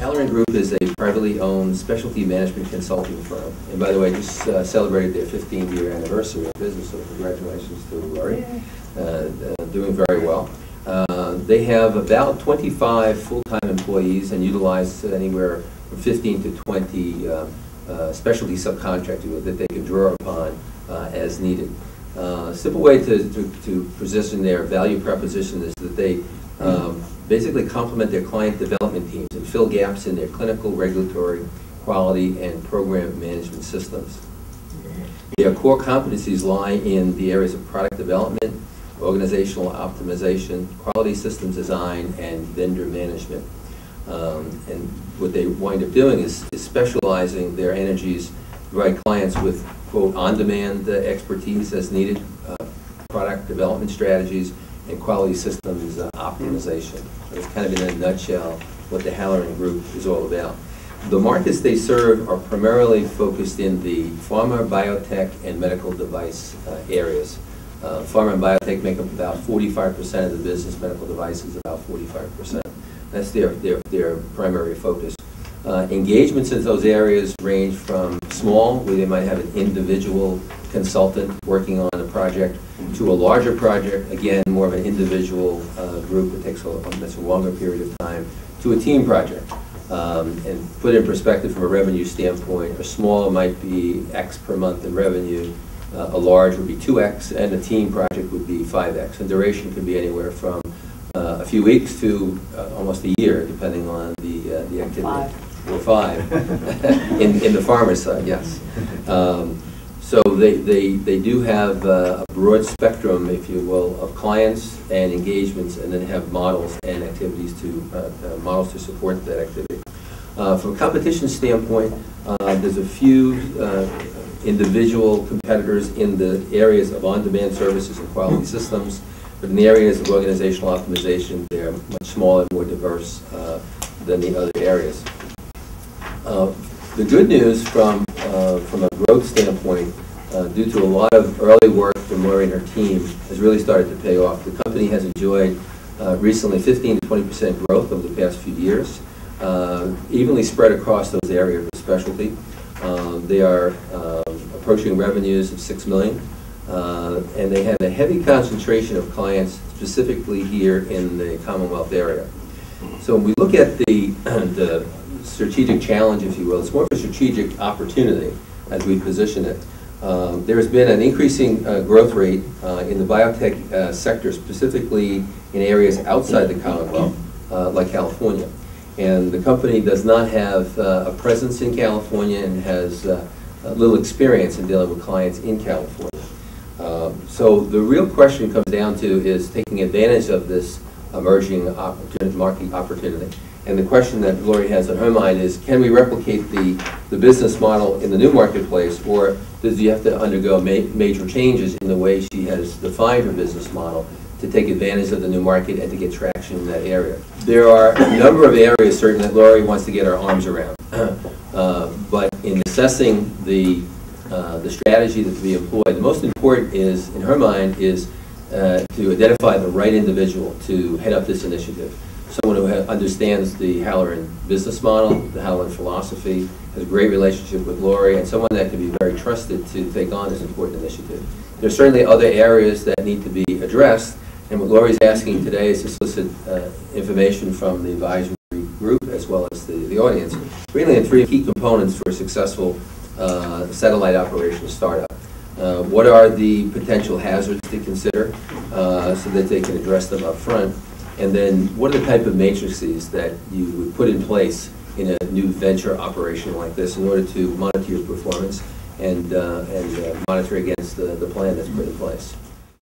Halloran Group is a privately owned specialty management consulting firm. And by the way, just celebrated their 15th-year anniversary of business, so congratulations to Laurie. Doing very well. They have about 25 full-time employees and utilize anywhere from 15 to 20 specialty subcontractors that they can draw upon as needed. Simple way to position their value proposition is that they basically complement their client development teams and fill gaps in their clinical, regulatory, quality, and program management systems. Their core competencies lie in the areas of product development, organizational optimization, quality systems design, and vendor management. And what they wind up doing is specializing their energies to provide clients with, quote, on-demand expertise as needed, product development strategies, and quality systems optimization. So it's kind of in a nutshell what the Halloran Group is all about. The markets they serve are primarily focused in the pharma, biotech, and medical device areas. Pharma and biotech make up about 45% of the business, medical devices about 45%. That's their primary focus. Engagements in those areas range from small, where they might have an individual consultant working on a project, to a larger project, again, more of an individual group that takes that's a longer period of time, to a team project. And put in perspective from a revenue standpoint, a small might be X per month in revenue, a large would be 2X, and a team project would be 5X. And duration could be anywhere from a few weeks to almost a year, depending on the activity. Or 5 in the pharma side, yes. So they do have a broad spectrum, if you will, of clients and engagements, and then have models and activities models to support that activity. From a competition standpoint, there's a few individual competitors in the areas of on-demand services and quality systems, but in the areas of organizational optimization, they're much smaller and more diverse than the other areas. The good news from a growth standpoint, due to a lot of early work from Laurie and her team, has really started to pay off. The company has enjoyed recently 15 to 20% growth over the past few years, evenly spread across those areas of specialty. They are approaching revenues of $6 million, and they have a heavy concentration of clients specifically here in the Commonwealth area. So when we look at the strategic challenge, if you will, it's more of a strategic opportunity as we position it. There has been an increasing growth rate in the biotech sector, specifically in areas outside the Commonwealth, like California. And the company does not have a presence in California and has little experience in dealing with clients in California. So the real question comes down to is taking advantage of this emerging market opportunity. And the question that Laurie has on her mind is, can we replicate the business model in the new marketplace, or does she have to undergo major changes in the way she has defined her business model to take advantage of the new market and to get traction in that area? There are a number of areas, certainly, that Laurie wants to get her arms around. But in assessing the strategy that's to be employed, the most important is, in her mind, is to identify the right individual to head up this initiative. Someone who understands the Halloran business model, the Halloran philosophy, has a great relationship with Laurie, and someone that can be very trusted to take on this important initiative. There's certainly other areas that need to be addressed, and what Laurie's asking today is to solicit information from the advisory group as well as the audience, really in 3 key components for a successful satellite operation startup. What are the potential hazards to consider so that they can address them up front? And then what are the type of matrices that you would put in place in a new venture operation like this in order to monitor your performance and monitor against the plan that's put in place?